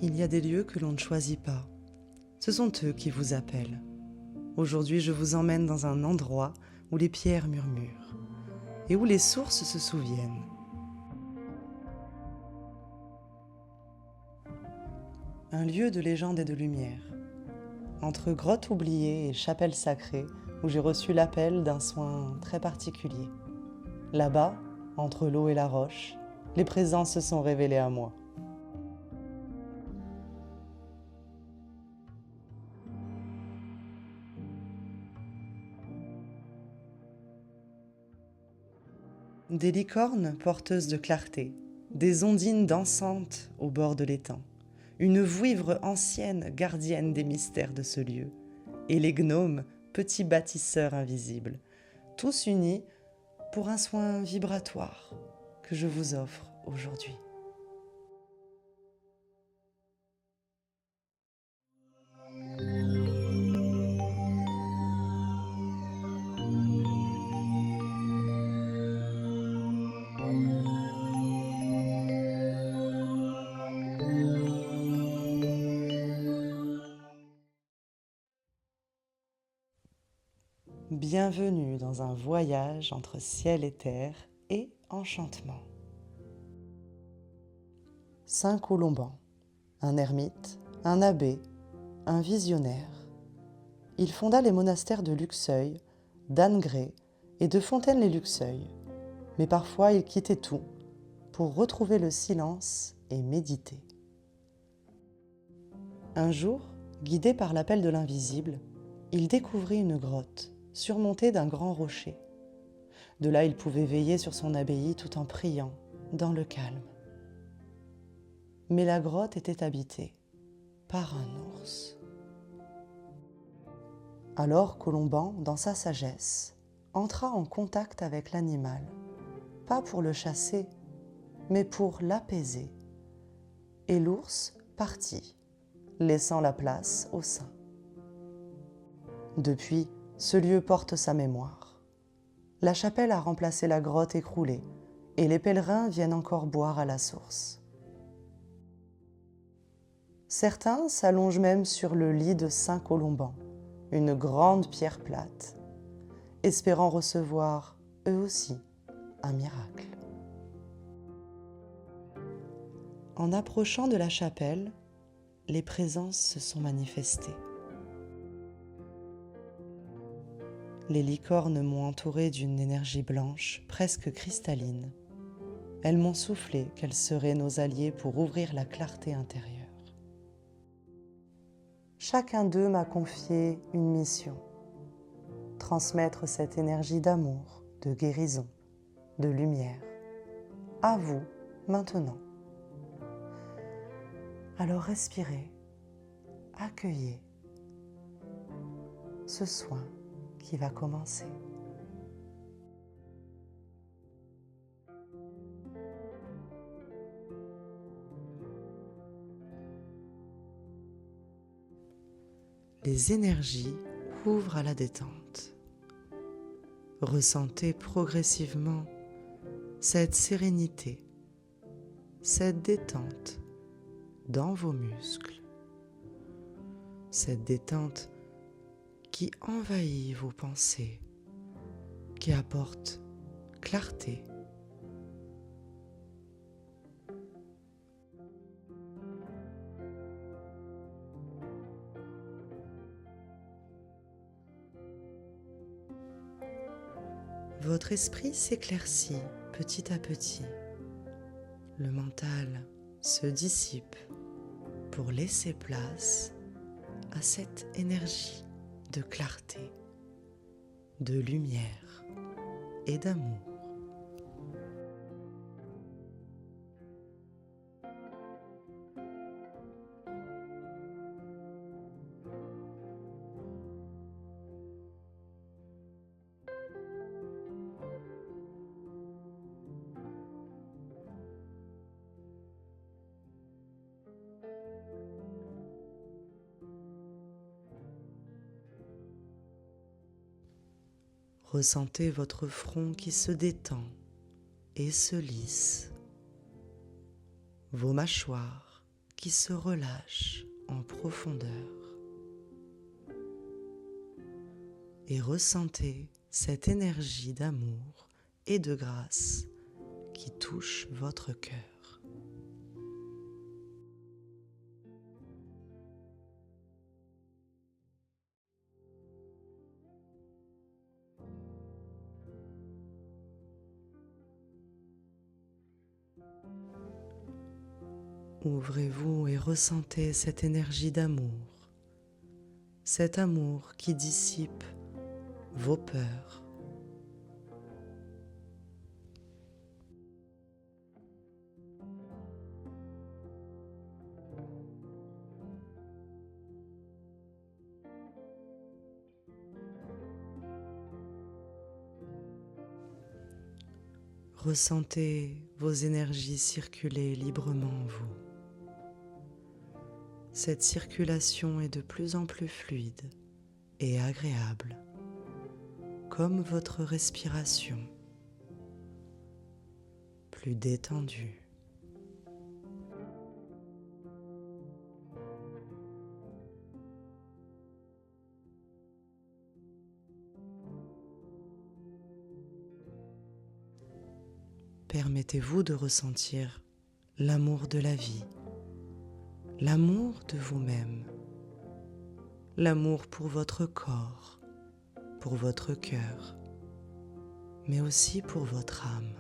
il y a des lieux que l'on ne choisit pas. Ce sont eux qui vous appellent. Aujourd'hui, je vous emmène dans un endroit où les pierres murmurent et où les sources se souviennent. Un lieu de légende et de lumière. Entre grottes oubliées et chapelles sacrées, où j'ai reçu l'appel d'un soin très particulier. Là-bas, entre l'eau et la roche, les présences se sont révélées à moi. Des licornes porteuses de clarté, des ondines dansantes au bord de l'étang, une vouivre ancienne gardienne des mystères de ce lieu, et les gnomes, petits bâtisseurs invisibles, tous unis pour un soin vibratoire que je vous offre aujourd'hui. Bienvenue dans un voyage entre ciel et terre et enchantement. Saint Colomban, un ermite, un abbé, un visionnaire. Il fonda les monastères de Luxeuil, d'Annegré et de Fontaine-lès-Luxeuil, mais parfois il quittait tout pour retrouver le silence et méditer. Un jour, guidé par l'appel de l'invisible, il découvrit une grotte surmontée d'un grand rocher. De là, il pouvait veiller sur son abbaye tout en priant, dans le calme. Mais la grotte était habitée par un ours. Alors Colomban, dans sa sagesse, entra en contact avec l'animal, pas pour le chasser, mais pour l'apaiser. Et l'ours partit, laissant la place au saint. Depuis, ce lieu porte sa mémoire. La chapelle a remplacé la grotte écroulée, et les pèlerins viennent encore boire à la source. Certains s'allongent même sur le lit de Saint Colomban, une grande pierre plate, espérant recevoir, eux aussi, un miracle. En approchant de la chapelle, les présences se sont manifestées. Les licornes m'ont entourée d'une énergie blanche, presque cristalline. Elles m'ont soufflé qu'elles seraient nos alliés pour ouvrir la clarté intérieure. Chacun d'eux m'a confié une mission. Transmettre cette énergie d'amour, de guérison, de lumière. À vous, maintenant. Alors respirez, accueillez ce soin qui va commencer. Les énergies ouvrent à la détente. Ressentez progressivement cette sérénité, cette détente dans vos muscles, cette détente qui envahit vos pensées, qui apporte clarté. Votre esprit s'éclaircit petit à petit. Le mental se dissipe pour laisser place à cette énergie de clarté, de lumière et d'amour. Ressentez votre front qui se détend et se lisse, vos mâchoires qui se relâche en profondeur. Et ressentez cette énergie d'amour et de grâce qui touche votre cœur. Ouvrez-vous et ressentez cette énergie d'amour, cet amour qui dissipe vos peurs. Ressentez vos énergies circuler librement en vous. Cette circulation est de plus en plus fluide et agréable, comme votre respiration, plus détendue. Permettez-vous de ressentir l'amour de la vie, l'amour de vous-même, l'amour pour votre corps, pour votre cœur, mais aussi pour votre âme.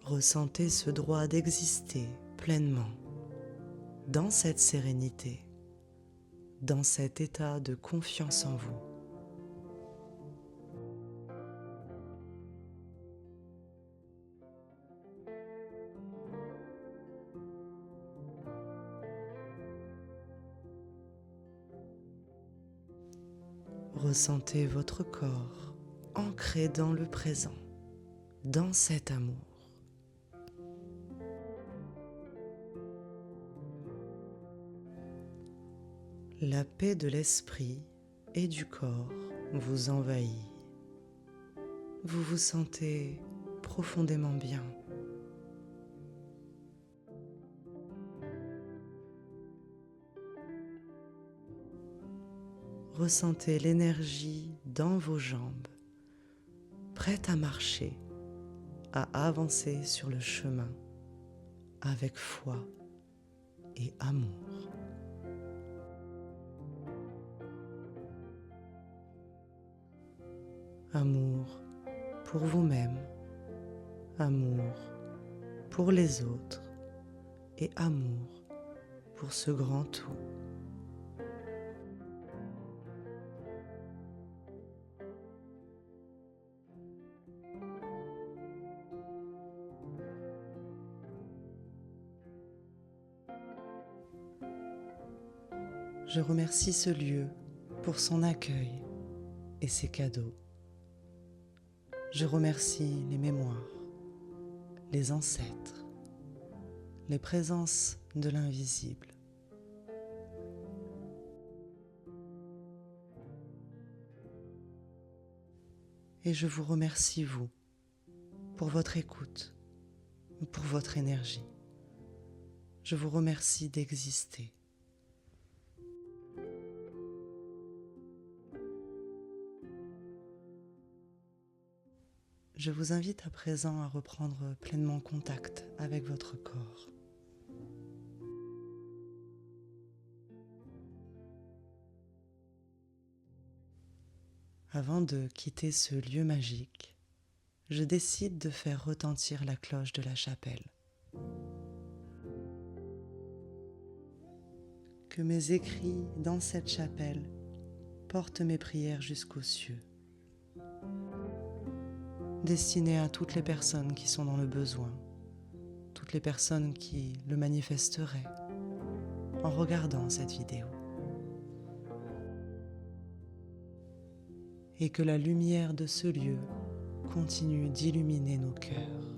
Ressentez ce droit d'exister pleinement dans cette sérénité, dans cet état de confiance en vous. Ressentez votre corps ancré dans le présent, dans cet amour. La paix de l'esprit et du corps vous envahit. Vous vous sentez profondément bien. Ressentez l'énergie dans vos jambes, prête à marcher, à avancer sur le chemin avec foi et amour. Amour pour vous-même, amour pour les autres et amour pour ce grand tout. Je remercie ce lieu pour son accueil et ses cadeaux. Je remercie les mémoires, les ancêtres, les présences de l'invisible. Et je vous remercie, vous, pour votre écoute, pour votre énergie. Je vous remercie d'exister. Je vous invite à présent à reprendre pleinement contact avec votre corps. Avant de quitter ce lieu magique, je décide de faire retentir la cloche de la chapelle. Que mes écrits dans cette chapelle portent mes prières jusqu'aux cieux, destinées à toutes les personnes qui sont dans le besoin, toutes les personnes qui le manifesteraient en regardant cette vidéo. Et que la lumière de ce lieu continue d'illuminer nos cœurs.